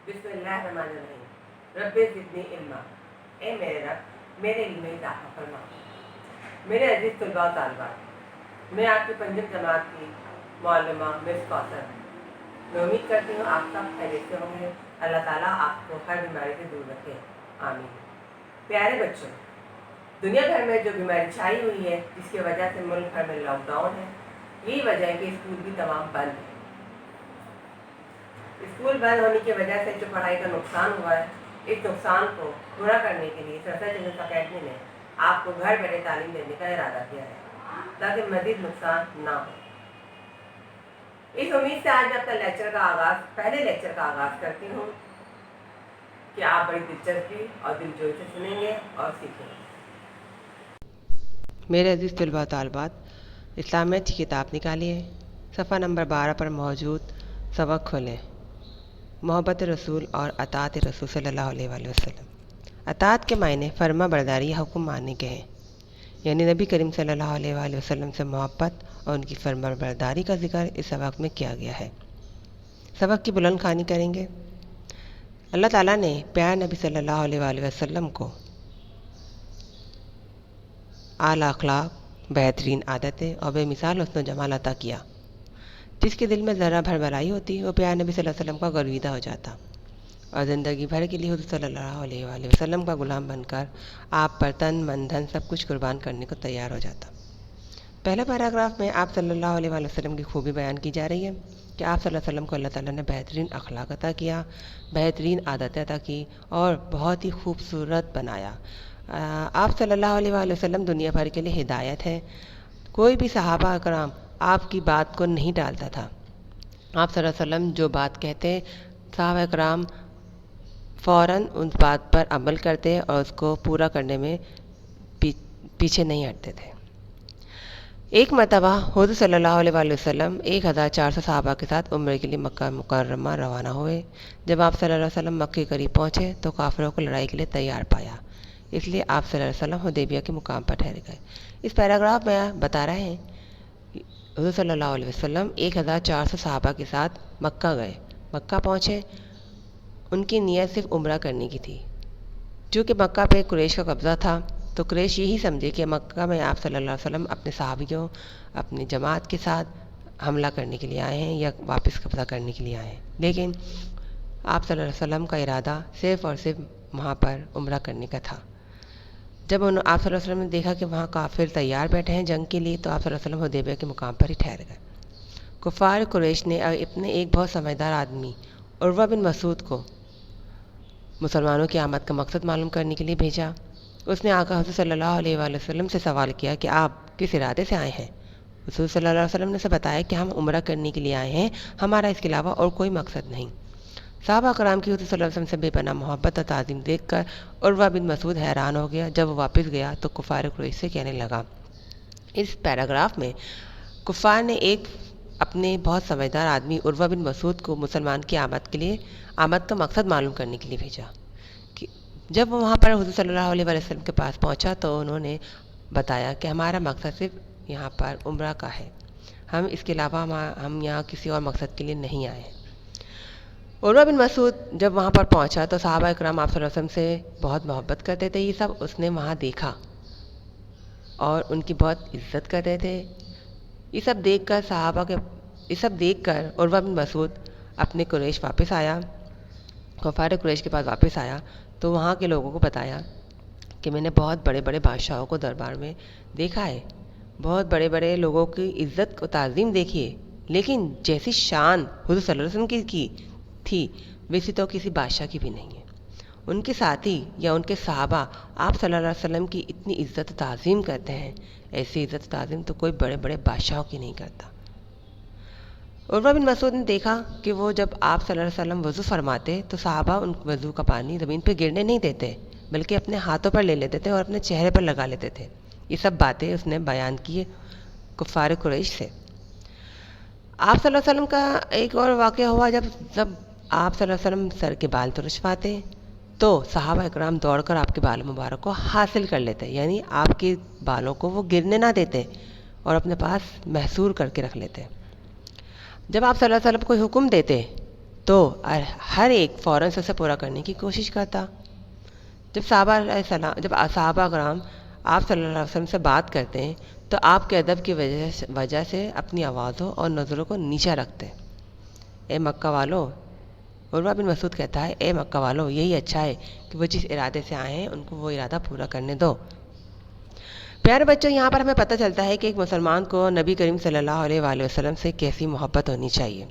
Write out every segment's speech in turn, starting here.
بسم اللہ الرحمن الرحیم۔ رب زدنی علما، اے میرے رب میرے علم میں اضافہ فرما۔ میرے عزیز طلباء و طالبات، میں آپ کی پنجم جماعت کی معلمہ مس کوثر ہوں۔ میں امید کرتی ہوں آپ سب خیریت سے ہوں گے۔ اللہ تعالیٰ آپ کو ہر بیماری سے دور رکھے، آمین۔ پیارے بچوں، دنیا بھر میں جو بیماری چھائی ہوئی ہے، جس کی وجہ سے ملک بھر میں لاک ڈاؤن ہے، یہی وجہ ہے کہ اسکول بھی تمام بند ہیں۔ اسکول بند ہونے کی وجہ سے جو پڑھائی کا نقصان ہوا ہے، اس نقصان کو پورا کرنے کے لیے سرسا چلڈرنس اکیڈمی نے آپ کو گھر بیٹھے تعلیم دینے کا ارادہ کیا ہے، تاکہ مزید نقصان نہ ہو۔ اس امید سے آج میں اپنا پہلے لیکچر کا آغاز کرتی ہوں کہ آپ بڑی دلچسپی اور دلجوئی سے سنیں گے اور سیکھیں گے۔ میرے عزیز طلباء و طالبات، اسلامیت کی کتاب نکالیے، صفحہ نمبر 12 پر موجود سبق کھولیں۔ محبت رسول اور اطاعت رسول صلی اللہ علیہ وآلہ وسلم۔ اطاعت کے معنی فرما برداری یا حکم ماننے کے ہیں، یعنی نبی کریم صلی اللہ علیہ وآلہ وسلم سے محبت اور ان کی فرما برداری کا ذکر اس سبق میں کیا گیا ہے۔ سبق کی بلند خوانی کریں گے۔ اللہ تعالیٰ نے پیارے نبی صلی اللہ علیہ وآلہ وسلم کو اعلیٰ اخلاق، بہترین عادتیں اور بے مثال حسن و جمال عطا کیا۔ جس کے دل میں ذرہ بھر بڑائی ہوتی، وہ پیارے نبی صلی اللہ علیہ وسلم کا گرویدہ ہو جاتا اور زندگی بھر کے لیے حضور صلی اللہ علیہ وآلہ وسلم کا غلام بن کر آپ پر تن من دھن سب کچھ قربان کرنے کو تیار ہو جاتا۔ پہلے پیراگراف میں آپ صلی اللہ علیہ وآلہ وسلم کی خوبی بیان کی جا رہی ہے کہ آپ صلی اللہ علیہ وسلم کو اللہ تعالیٰ نے بہترین اخلاق عطا کیا، بہترین عادتیں عطا کی اور بہت ہی خوبصورت بنایا۔ آپ صلی اللہ علیہ وآلہ وسلم دنیا بھر کے لیے ہدایت ہے۔ کوئی بھی صحابہ اکرام آپ کی بات کو نہیں ٹالتا تھا۔ آپ صلی اللہ علیہ وسلم جو بات کہتے، صحابہ اکرام فوراً اس بات پر عمل کرتے اور اس کو پورا کرنے میں پیچھے نہیں ہٹتے تھے۔ ایک مرتبہ حضور صلی اللہ علیہ وآلہ وسلم 1400 صحابہ کے ساتھ عمرے کے لیے مکہ مکرمہ روانہ ہوئے۔ جب آپ صلی اللہ علیہ وسلم مکے قریب پہنچے تو کافروں کو لڑائی کے لیے تیار پایا، اس لیے آپ صلی اللہ علیہ وسلم حدیبیہ کے مقام پر ٹھہر گئے۔ اس پیراگراف میں بتا رہے ہیں حضور صلی اللہ علیہ وسلم 1400 صحابہ کے ساتھ مکہ گئے، مکہ پہنچے۔ ان کی نیت صرف عمرہ کرنے کی تھی۔ چونکہ مکہ پہ قریش کا قبضہ تھا تو قریش یہی سمجھے کہ مکہ میں آپ صلی اللہ علیہ وسلم اپنے صحابیوں، اپنی جماعت کے ساتھ حملہ کرنے کے لیے آئے ہیں یا واپس قبضہ کرنے کے لیے آئے ہیں، لیکن آپ صلی اللہ علیہ وسلم کا ارادہ صرف اور صرف وہاں پر عمرہ کرنے کا تھا۔ جب آپ صلی اللہ علیہ وسلم نے دیکھا کہ وہاں کافر تیار بیٹھے ہیں جنگ کے لیے تو آپ صلی اللہ علیہ وسلم حدیبیہ کے مقام پر ہی ٹھہر گئے۔ کفار قریش نے اپنے ایک بہت سمجھدار آدمی عروہ بن مسعود کو مسلمانوں کی آمد کا مقصد معلوم کرنے کے لیے بھیجا۔ اس نے آقا حضور صلی اللہ علیہ وآلہ وسلم سے سوال کیا کہ آپ کس ارادے سے آئے ہیں؟ حضور صلی اللہ علیہ وسلم نے اسے بتایا کہ ہم عمرہ کرنے کے لیے آئے ہیں، ہمارا اس کے علاوہ اور کوئی مقصد نہیں۔ صحابہ کرام کی حضور صلی اللہ علیہ وسلم سے بے پناہ محبت اور تعظیم دیکھ کر عروہ بن مسعود حیران ہو گیا۔ جب وہ واپس گیا تو کفار قریش سے کہنے لگا۔ اس پیراگراف میں کفار نے ایک اپنے بہت سمجھدار آدمی عروہ بن مسعود کو مسلمان کی آمد کا مقصد معلوم کرنے کے لیے بھیجا۔ جب وہ وہاں پر حضور صلی اللہ علیہ وسلم کے پاس پہنچا تو انہوں نے بتایا کہ ہمارا مقصد صرف یہاں پر عمرہ کا ہے، ہم اس کے علاوہ ہم یہاں کسی اور مقصد کے لیے نہیں آئے ہیں۔ عروہ بن مسعود جب وہاں پر پہنچا تو صحابہ اکرام آپ صلی اللہ علیہ وسلم سے بہت محبت کرتے تھے، یہ سب اس نے وہاں دیکھا اور ان کی بہت عزت کرتے تھے۔ یہ سب دیکھ کر عروہ بن مسعود اپنے قریش واپس آیا، کفار قریش کے پاس واپس آیا تو وہاں کے لوگوں کو بتایا کہ میں نے بہت بڑے بڑے بادشاہوں کو دربار میں دیکھا ہے، بہت بڑے بڑے لوگوں کی عزت و تعظیم دیکھی ہے، لیکن جیسی شان حضور صلی اللہ علیہ وسلم کی تھی ویسی تو کسی بادشاہ کی بھی نہیں ہے۔ ان کے ساتھی یا ان کے صحابہ آپ صلی اللہ علیہ وسلم کی اتنی عزت و تعظیم کرتے ہیں، ایسی عزت و تعظیم تو کوئی بڑے بڑے بادشاہوں کی نہیں کرتا۔ عروہ بن مسعود نے دیکھا کہ وہ جب آپ صلی اللہ علیہ وسلم وضو فرماتے تو صحابہ ان وضو کا پانی زمین پہ گرنے نہیں دیتے، بلکہ اپنے ہاتھوں پر لے لیتے تھے اور اپنے چہرے پر لگا لیتے تھے۔ یہ سب باتیں اس نے بیان کی کفار قریش سے۔ آپ صلی اللہ علیہ وسلم کا ایک اور واقعہ ہوا، جب آپ صلی اللہ علیہ وسلم سر کے بال ترشواتے تو صحابہ اکرام دوڑ کر آپ کے بال مبارک کو حاصل کر لیتے، یعنی آپ کے بالوں کو وہ گرنے نہ دیتے اور اپنے پاس محصور کر کے رکھ لیتے۔ جب آپ صلی اللہ علیہ وسلم کوئی حکم دیتے تو ہر ایک فوراً سے اسے پورا کرنے کی کوشش کرتا۔ جب صحابہ کرام آپ صلی اللہ علیہ وسلم سے بات کرتے ہیں تو آپ کے ادب کی وجہ سے اپنی آوازوں اور نظروں کو نیچا رکھتے ہیں۔ اے مکہ والو، عروہ بن مسعود کہتا ہے، اے مکہ والو، یہی اچھا ہے کہ وہ جس ارادے سے آئے ہیں ان کو وہ ارادہ پورا کرنے دو۔ پیارے بچوں، یہاں پر ہمیں پتہ چلتا ہے کہ ایک مسلمان کو نبی کریم صلی اللہ علیہ وآلہ وسلم سے کیسی محبت ہونی چاہیے۔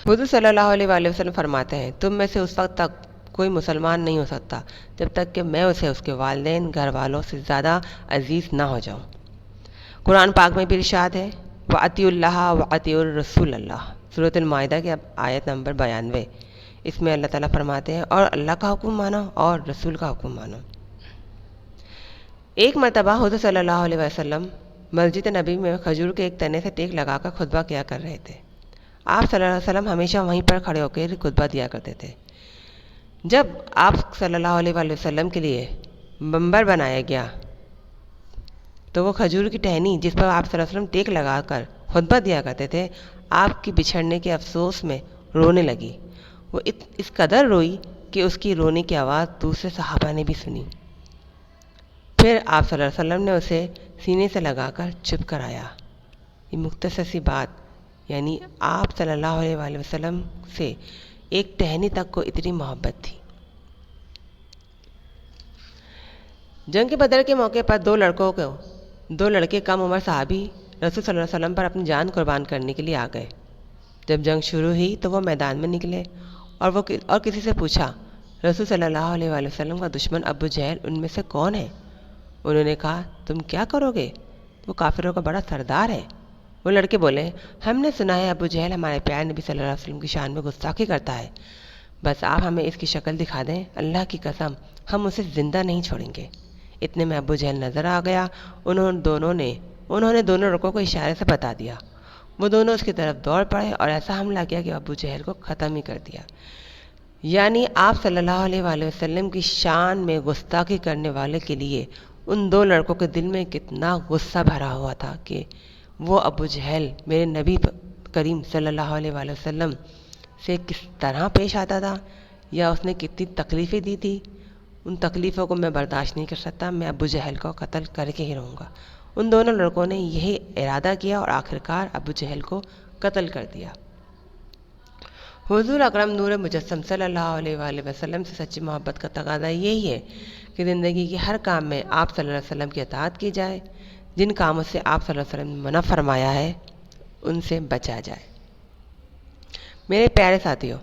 حضور صلی اللہ علیہ وآلہ وسلم فرماتے ہیں، تم میں سے اس وقت تک کوئی مسلمان نہیں ہو سکتا جب تک کہ میں اسے اس کے والدین، گھر والوں سے زیادہ عزیز نہ ہو جاؤں۔ قرآن پاک میں بھی ارشاد ہے، وَأَطِیعُوا اللَّهَ وَأَطِیعُوا الرَّسُولَ سورۃ المائدہ کی آیت نمبر 92۔ اس میں اللہ تعالیٰ فرماتے ہیں، اور اللہ کا حکم مانو اور رسول کا حکم مانو۔ ایک مرتبہ حضور صلی اللہ علیہ وسلم مسجد نبی میں کھجور کے ایک تنے سے ٹیک لگا کر خطبہ کیا کر رہے تھے۔ آپ صلی اللہ علیہ وسلم ہمیشہ وہیں پر کھڑے ہو کے خطبہ دیا کرتے تھے۔ جب آپ صلی اللہ علیہ وآلہ وسلم کے لیے منبر بنایا گیا تو وہ کھجور کی ٹہنی جس پر آپ صلی اللہ علیہ وسلم ٹیک لگا کر خطبہ دیا کرتے تھے، آپ کی بچھڑنے کے افسوس میں رونے لگی۔ وہ اس قدر روئی کہ اس کی رونے کی آواز دوسرے صحابہ نے بھی سنی۔ پھر آپ صلی اللہ علیہ وسلم نے اسے سینے سے لگا کر چپ کرایا۔ یہ مختصر سی بات، یعنی آپ صلی اللہ علیہ وآلہ وسلم سے ایک ٹہنی تک کو اتنی محبت تھی۔ جنگ بدر کے موقع پر دو لڑکے کم عمر صحابی رسول صلی اللہ علیہ وسلم پر اپنی جان قربان کرنے کے لیے آ گئے۔ جب جنگ شروع ہوئی تو وہ میدان میں نکلے اور کسی سے پوچھا، رسول صلی اللہ علیہ وآلہ وسلم کا دشمن ابو جہل ان میں سے کون ہے؟ انہوں نے کہا، تم کیا کرو گے؟ وہ کافروں کا بڑا سردار ہے۔ وہ لڑکے بولے، ہم نے سنا ہے ابو جہل ہمارے پیارے نبی صلی اللہ علیہ وسلم کی شان میں گستاخی کرتا ہے، بس آپ ہمیں اس کی شکل دکھا دیں، اللہ کی قسم ہم اسے زندہ نہیں چھوڑیں گے۔ اتنے میں ابو جہل نظر آ گیا۔ انہوں نے دونوں لڑکوں کو اشارے سے بتا دیا۔ وہ دونوں اس کی طرف دوڑ پڑے اور ایسا حملہ کیا کہ ابو جہل کو ختم ہی کر دیا۔ یعنی آپ صلی اللہ علیہ وآلہ وسلم کی شان میں گستاخی کرنے والے کے لیے ان دو لڑکوں کے دل میں کتنا غصہ بھرا ہوا تھا کہ وہ ابو جہل میرے نبی کریم صلی اللہ علیہ وآلہ وسلم سے کس طرح پیش آتا تھا، یا اس نے کتنی تکلیفیں دی تھی۔ ان تکلیفوں کو میں برداشت نہیں کر سکتا، میں ابو جہل کو قتل کر کے ہی رہوں گا۔ ان دونوں لڑکوں نے یہی ارادہ کیا اور آخرکار ابو جہل کو قتل کر دیا۔ حضور اکرم نور مجسم صلی اللہ علیہ وآلہ وسلم سے سچی محبت کا تقاضا یہی ہے کہ زندگی کے ہر کام میں آپ صلی اللہ علیہ وسلم کی اطاعت کی جائے، جن کاموں سے آپ صلی اللہ علیہ وسلم نے منع فرمایا ہے ان سے بچا جائے۔ میرے پیارے ساتھیوں،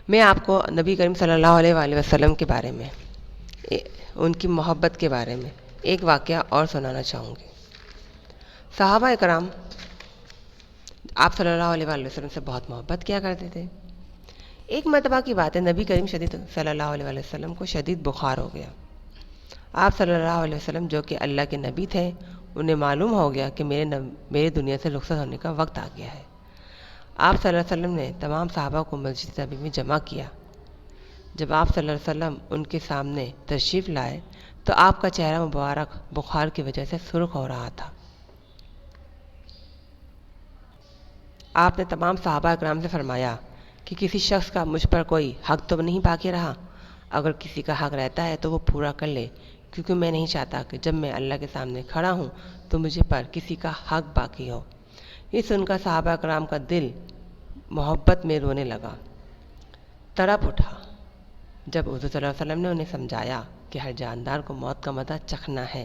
میں آپ کو نبی کریم صلی اللہ علیہ وآلہ وسلم کے بارے میں، ان کی محبت کے بارے میں ایک واقعہ اور سنانا چاہوں گی۔ صحابہ اکرام آپ صلی اللہ علیہ وآلہ وسلم سے بہت محبت کیا کرتے تھے۔ ایک مرتبہ کی بات ہے، نبی کریم صلی اللہ علیہ وآلہ وسلم کو شدید بخار ہو گیا۔ آپ صلی اللہ علیہ وسلم جو کہ اللہ کے نبی تھے، انہیں معلوم ہو گیا کہ میرے دنیا سے رخصت ہونے کا وقت آ گیا ہے۔ آپ صلی اللہ علیہ وسلم نے تمام صحابہ کو مسجد نبی میں جمع کیا۔ جب آپ صلی اللہ علیہ وسلم ان کے سامنے تشریف لائے تو آپ کا چہرہ مبارک بخار کی وجہ سے سرخ ہو رہا تھا۔ آپ نے تمام صحابہ اکرام سے فرمایا کہ کسی شخص کا مجھ پر کوئی حق تو نہیں باقی رہا، اگر کسی کا حق رہتا ہے تو وہ پورا کر لے، کیونکہ میں نہیں چاہتا کہ جب میں اللہ کے سامنے کھڑا ہوں تو مجھے پر کسی کا حق باقی ہو۔ یہ سن کر صحابہ اکرام کا دل محبت میں رونے لگا، تڑپ اٹھا۔ جب حضور صلی اللہ علیہ وسلم نے انہیں سمجھایا کہ ہر جاندار کو موت کا مزہ چکھنا ہے،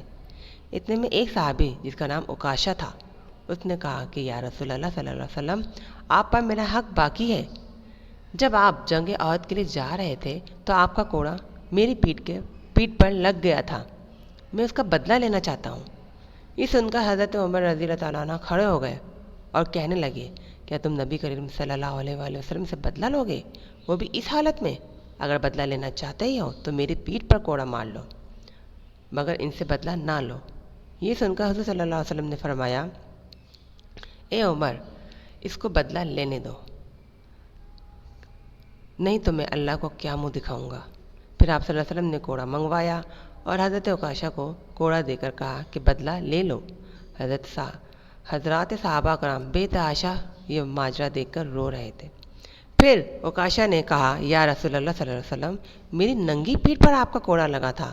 اتنے میں ایک صحابی جس کا نام عکاشہ تھا، اس نے کہا کہ یا رسول اللہ صلی اللہ علیہ وسلم، آپ پر میرا حق باقی ہے۔ جب آپ جنگ احد کے لیے جا رہے تھے تو آپ کا کوڑا میری پیٹھ پر لگ گیا تھا، میں اس کا بدلہ لینا چاہتا ہوں۔ یہ سن کر حضرت عمر رضی اللہ تعالیٰ عنہ کھڑے ہو گئے اور کہنے لگے، کیا تم نبی کریم صلی اللہ علیہ وآلہ وسلم سے بدلہ لوگے، وہ بھی اس حالت میں؟ اگر بدلہ لینا چاہتے ہی ہو تو میری پیٹھ پر کوڑا مار لو، مگر ان سے بدلہ نہ لو۔ یہ سن کر حضور صلی اللہ علیہ وسلم نے فرمایا، اے عمر، اس کو بدلہ لینے دو، نہیں تو میں اللہ کو کیا منہ دکھاؤں گا۔ پھر آپ صلی اللہ علیہ وسلم نے کوڑا منگوایا اور حضرت عکاشہ کو کوڑا دے کر کہا کہ بدلہ لے لو۔ حضرات صحابہ کرام بے تحاشا یہ ماجرا دیکھ کر رو رہے تھے۔ پھر عکاشہ نے کہا، یا رسول اللہ صلی اللہ علیہ وسلم، میری ننگی پیٹھ پر آپ کا کوڑا لگا تھا۔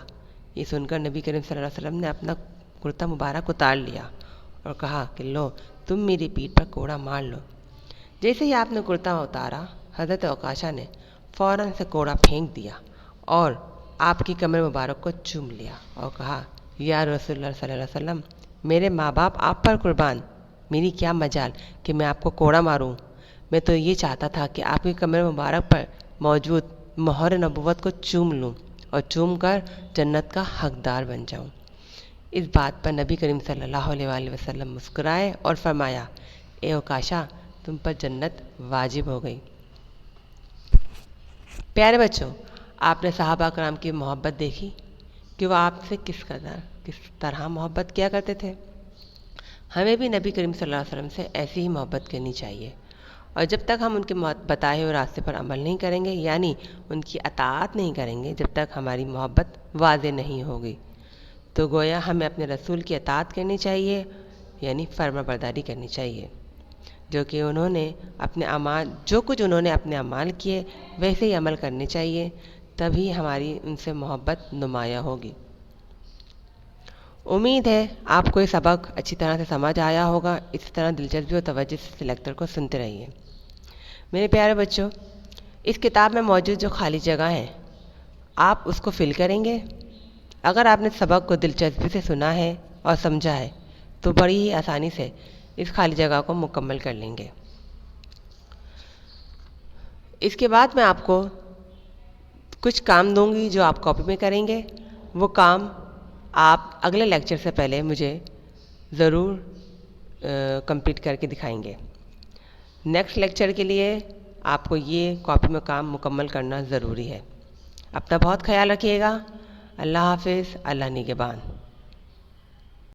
یہ سن کر نبی کریم صلی اللہ علیہ وسلم نے اپنا کرتا مبارک اتار لیا اور کہا کہ لو، تم میری پیٹھ پر کوڑا مار لو۔ جیسے ہی آپ نے کرتا اتارا، حضرت عکاشہ نے فوراً سے کوڑا پھینک دیا اور آپ کی کمر مبارک کو چوم لیا اور کہا، یا رسول اللہ صلی اللہ علیہ وسلم، میرے ماں باپ آپ پر قربان، میری کیا مجال کہ میں آپ کو کوڑا ماروں۔ میں تو یہ چاہتا تھا کہ آپ کی کمر مبارک پر موجود مہر نبوت کو چوم لوں اور چوم کر جنت کا حقدار بن جاؤں۔ اس بات پر نبی کریم صلی اللہ علیہ وآلہ وسلم مسکرائے اور فرمایا، اے عکاشہ، تم پر جنت واجب ہو گئی۔ پیارے بچوں، آپ نے صحابہ کرام کی محبت دیکھی کہ وہ آپ سے کس طرح محبت کیا کرتے تھے۔ ہمیں بھی نبی کریم صلی اللہ علیہ وسلم سے ایسی ہی محبت کرنی چاہیے، اور جب تک ہم ان کے بتائے ہوئے راستے پر عمل نہیں کریں گے، یعنی ان کی اطاعت نہیں کریں گے، جب تک ہماری محبت واضح نہیں ہوگی، تو گویا ہمیں اپنے رسول کی اطاعت کرنی چاہیے، یعنی فرما برداری کرنی چاہیے، جو کچھ انہوں نے اپنے اعمال کیے ویسے ہی عمل کرنے چاہیے، تبھی ہماری ان سے محبت نمایاں ہوگی۔ امید ہے آپ کو یہ سبق اچھی طرح سے سمجھ آیا ہوگا۔ اسی طرح دلچسپی اور توجہ سے لیکچر کو سنتے رہیے۔ میرے پیارے بچوں، اس کتاب میں موجود جو خالی جگہ ہیں، آپ اس کو فل کریں گے۔ اگر آپ نے سبق کو دلچسپی سے سنا ہے اور سمجھا ہے تو بڑی ہی آسانی سے اس خالی جگہ کو مکمل کر لیں گے۔ اس کے بعد میں آپ کو کچھ کام دوں گی جو آپ کاپی میں کریں گے۔ وہ کام آپ اگلے لیکچر سے پہلے مجھے ضرور کمپلیٹ کر کے دکھائیں گے۔ نیکسٹ لیکچر کے لیے آپ کو یہ کاپی میں کام مکمل کرنا ضروری ہے۔ اپنا بہت خیال رکھیے گا۔ اللہ حافظ، اللہ نگہبان۔